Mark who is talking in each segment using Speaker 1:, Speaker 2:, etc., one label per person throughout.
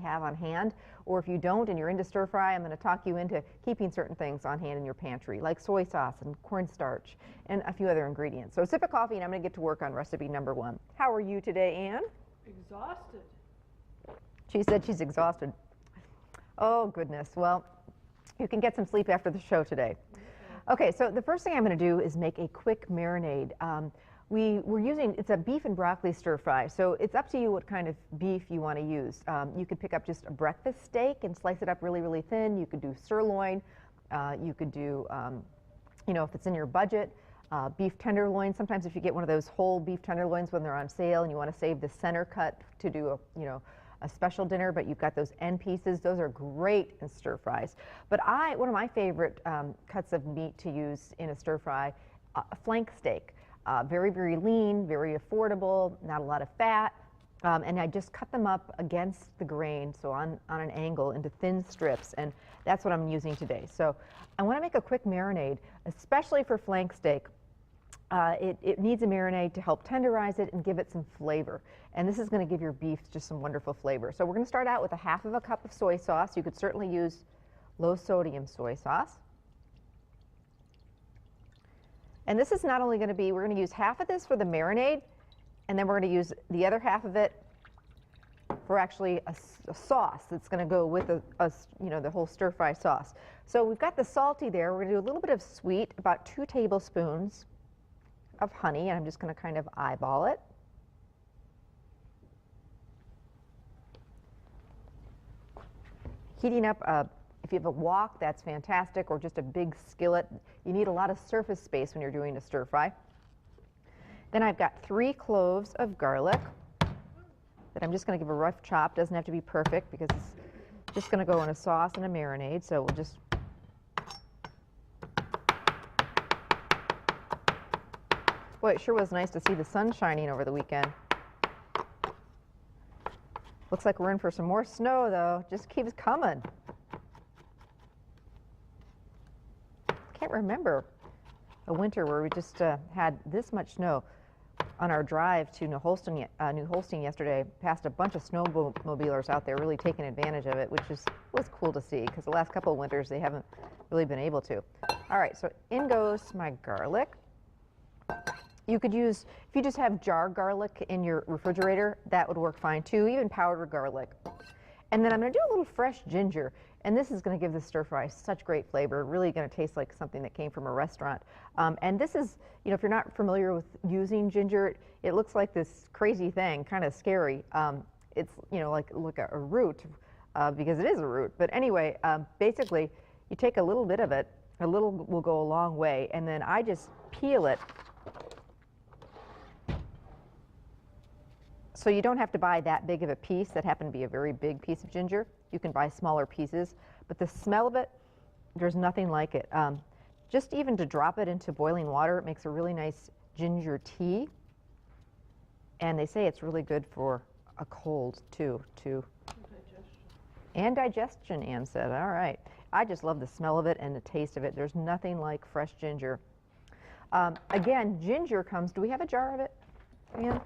Speaker 1: have on hand, or if you don't and you're into stir fry, I'm going to talk you into keeping certain things on hand in your pantry, like soy sauce and cornstarch and a few other ingredients. So sip of coffee and I'm going to get to work on recipe number 1. How are you today, Ann?
Speaker 2: Exhausted.
Speaker 1: She said she's exhausted. Oh goodness. Well, you can get some sleep after the show today. Okay, so the first thing I'm going to do is make a quick marinade. We're using, it's a beef and broccoli stir fry, so it's up to you what kind of beef you want to use. You could pick up just a breakfast steak and slice it up really, really thin. You could do sirloin. You could do, you know, if it's in your budget, beef tenderloin. Sometimes if you get one of those whole beef tenderloins when they're on sale and you want to save the center cut to do a, you know, a special dinner, but you've got those end pieces, those are great in stir fries. But one of my favorite cuts of meat to use in a stir fry, a flank steak. Very, very lean, very affordable, not a lot of fat, and I just cut them up against the grain, so on an angle into thin strips, and that's what I'm using today. So I want to make a quick marinade, especially for flank steak. It needs a marinade to help tenderize it and give it some flavor, and this is going to give your beef just some wonderful flavor. So we're going to start out with a half of a cup of soy sauce. You could certainly use low sodium soy sauce. And this is not only going to be, we're going to use half of this for the marinade, and then we're going to use the other half of it for actually a sauce that's going to go with you know, the whole stir fry sauce. So we've got the salty there. We're going to do a little bit of sweet, about 2 tablespoons of honey, and I'm just going to kind of eyeball it. Heating up if you have a wok, that's fantastic, or just a big skillet. You need a lot of surface space when you're doing a stir fry. Then I've got 3 cloves of garlic that I'm just going to give a rough chop. Doesn't have to be perfect because it's just going to go in a sauce and a marinade. So we'll just boy, it sure was nice to see the sun shining over the weekend. Looks like we're in for some more snow, though. Just keeps coming. Can't remember a winter where we just had this much snow. On our drive to New Holstein yesterday, passed a bunch of snowmobilers out there really taking advantage of it, which was cool to see because the last couple of winters they haven't really been able to. All right, so in goes my garlic. You could use, if you just have jar garlic in your refrigerator, that would work fine too, even powdered garlic. And then I'm going to do a little fresh ginger. And this is going to give the stir fry such great flavor, really going to taste like something that came from a restaurant. And this is, you know, if you're not familiar with using ginger, it looks like this crazy thing, kind of scary. It's, you know, like a root, because it is a root. But anyway, basically, you take a little bit of it, a little will go a long way, and then I just peel it. So you don't have to buy that big of a piece. That happened to be a very big piece of ginger. You can buy smaller pieces, but the smell of it, there's nothing like it. Just even to drop it into boiling water, it makes a really nice ginger tea. And they say it's really good for a cold too. And digestion, Ann said. All right. I just love the smell of it and the taste of it. There's nothing like fresh ginger. Again, ginger comes, do we have a jar of it, Ann?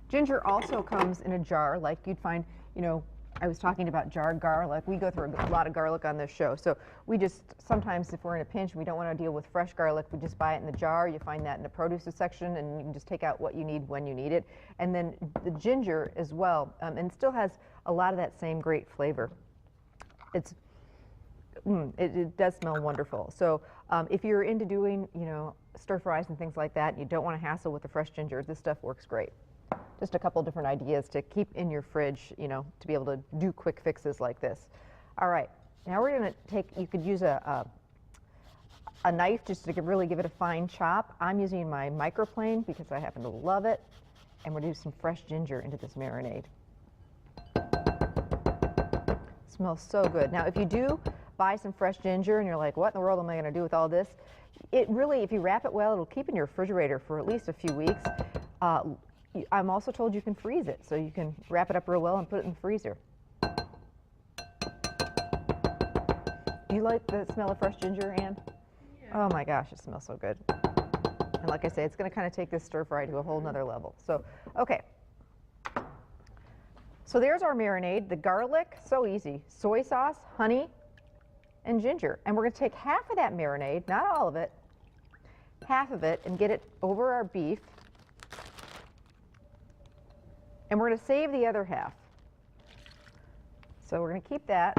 Speaker 1: Ginger also comes in a jar, like you'd find, you know, I was talking about jarred garlic. We go through a lot of garlic on this show. So we just, sometimes if we're in a pinch and we don't want to deal with fresh garlic, we just buy it in the jar. You find that in the produce section, and you can just take out what you need when you need it. And then the ginger as well, and it still has a lot of that same great flavor. It does smell wonderful. So if you're into doing, you know, stir fries and things like that, and you don't want to hassle with the fresh ginger, this stuff works great. Just a couple different ideas to keep in your fridge, you know, to be able to do quick fixes like this. All right, now we're going to take, you could use a knife just to really give it a fine chop. I'm using my microplane because I happen to love it. And we're going to do some fresh ginger into this marinade. Smells so good. Now, if you do buy some fresh ginger and you're like, what in the world am I going to do with all this? It really, if you wrap it well, it'll keep in your refrigerator for at least a few weeks. I'm also told you can freeze it, so you can wrap it up real well and put it in the freezer. Do you like the smell of fresh ginger, Ann? Yeah. Oh my gosh, it smells so good. And like I say, it's going to kind of take this stir fry to a whole nother level. So, okay. So there's our marinade, the garlic, so easy, soy sauce, honey, and ginger. And we're going to take half of that marinade, not all of it, half of it, and get it over our beef. And we're going to save the other half. So we're going to keep that.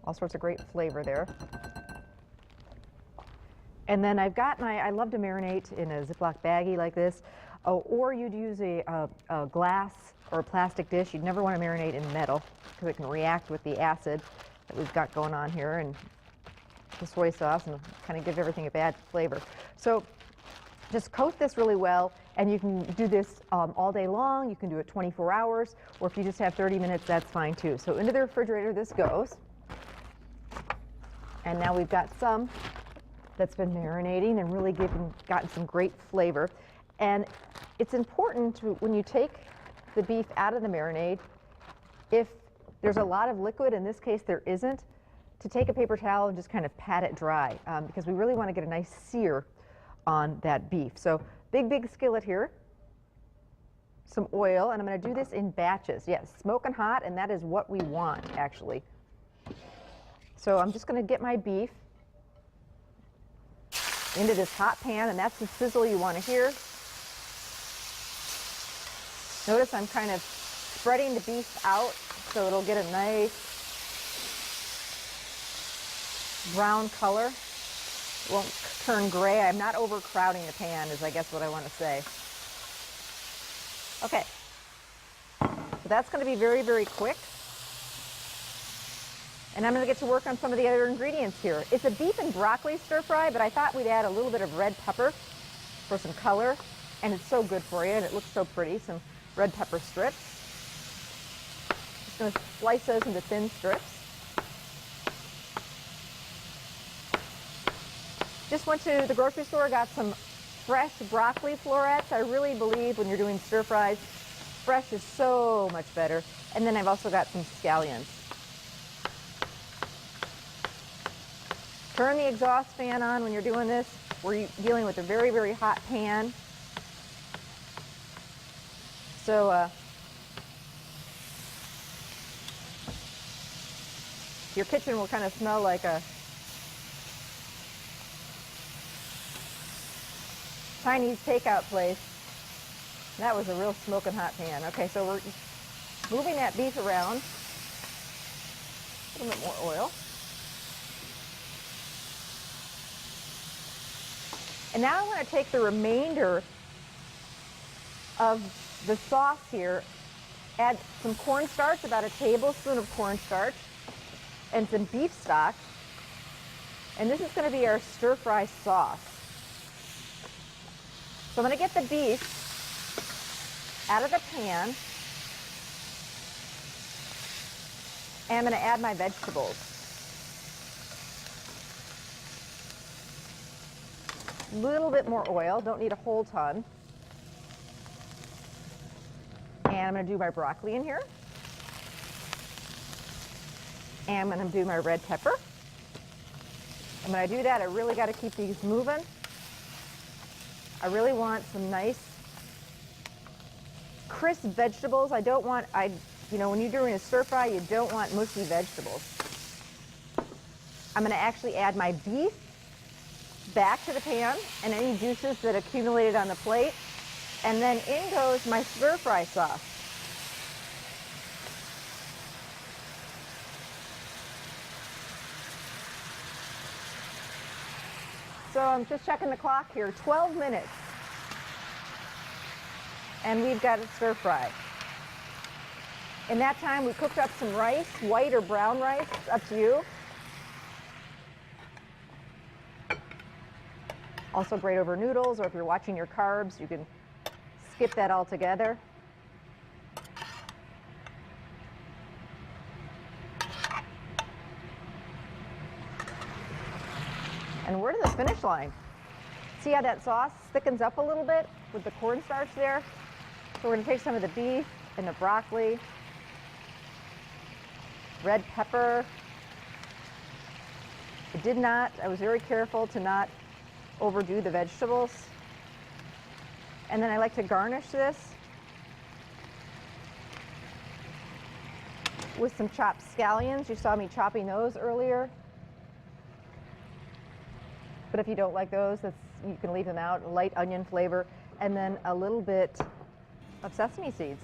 Speaker 1: All sorts of great flavor there. And then I've got I love to marinate in a Ziploc baggie like this. Oh, or you'd use a glass or a plastic dish. You'd never want to marinate in metal because it can react with the acid that we've got going on here and the soy sauce and kind of give everything a bad flavor. So just coat this really well, and you can do this all day long. You can do it 24 hours, or if you just have 30 minutes, that's fine too. So into the refrigerator this goes. And now we've got some that's been marinating and really gotten some great flavor. And it's important to, when you take the beef out of the marinade, if there's a lot of liquid, in this case there isn't, to take a paper towel and just kind of pat it dry, because we really want to get a nice sear on that beef. So big skillet here, some oil, and I'm going to do this in batches. Yes, smoking hot, and that is what we want actually. So I'm just going to get my beef into this hot pan, and that's the sizzle you want to hear. Notice I'm kind of spreading the beef out so it'll get a nice brown color. It won't turn gray. I'm not overcrowding the pan is I guess what I want to say. Okay, so that's going to be very quick. And I'm going to get to work on some of the other ingredients here. It's a beef and broccoli stir fry, but I thought we'd add a little bit of red pepper for some color. And it's so good for you, and it looks so pretty. Some red pepper strips. Just going to slice those into thin strips. Just went to the grocery store, got some fresh broccoli florets. I really believe when you're doing stir fries, fresh is so much better. And then I've also got some scallions. Turn the exhaust fan on when you're doing this. We're dealing with a very hot pan. So your kitchen will kind of smell like a Chinese takeout place. That was a real smoking hot pan. Okay, so we're moving that beef around. A little bit more oil. And now I want to take the remainder of the sauce here, add some cornstarch, about a tablespoon of cornstarch, and some beef stock. And this is going to be our stir-fry sauce. So I'm going to get the beef out of the pan, and I'm going to add my vegetables. A little bit more oil, don't need a whole ton. And I'm going to do my broccoli in here. And I'm going to do my red pepper. And when I do that, I really got to keep these moving. I really want some nice crisp vegetables. I don't want, you know, when you're doing a stir fry, you don't want mushy vegetables. I'm going to actually add my beef back to the pan and any juices that accumulated on the plate, and then in goes my stir-fry sauce. So I'm just checking the clock here, 12 minutes, and we've got it stir-fry. In that time, we cooked up some rice, white or brown rice, it's up to you. Also great over noodles, or if you're watching your carbs, you can skip that altogether. And we're to the finish line. See how that sauce thickens up a little bit with the cornstarch there? So we're going to take some of the beef and the broccoli, red pepper. I was very careful to not overdo the vegetables. And then I like to garnish this with some chopped scallions. You saw me chopping those earlier. But if you don't like those, you can leave them out. Light onion flavor, and then a little bit of sesame seeds.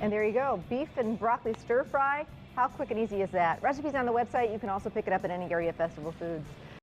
Speaker 1: And there you go, beef and broccoli stir fry. How quick and easy is that? Recipes on the website. You can also pick it up at any area Festival Foods.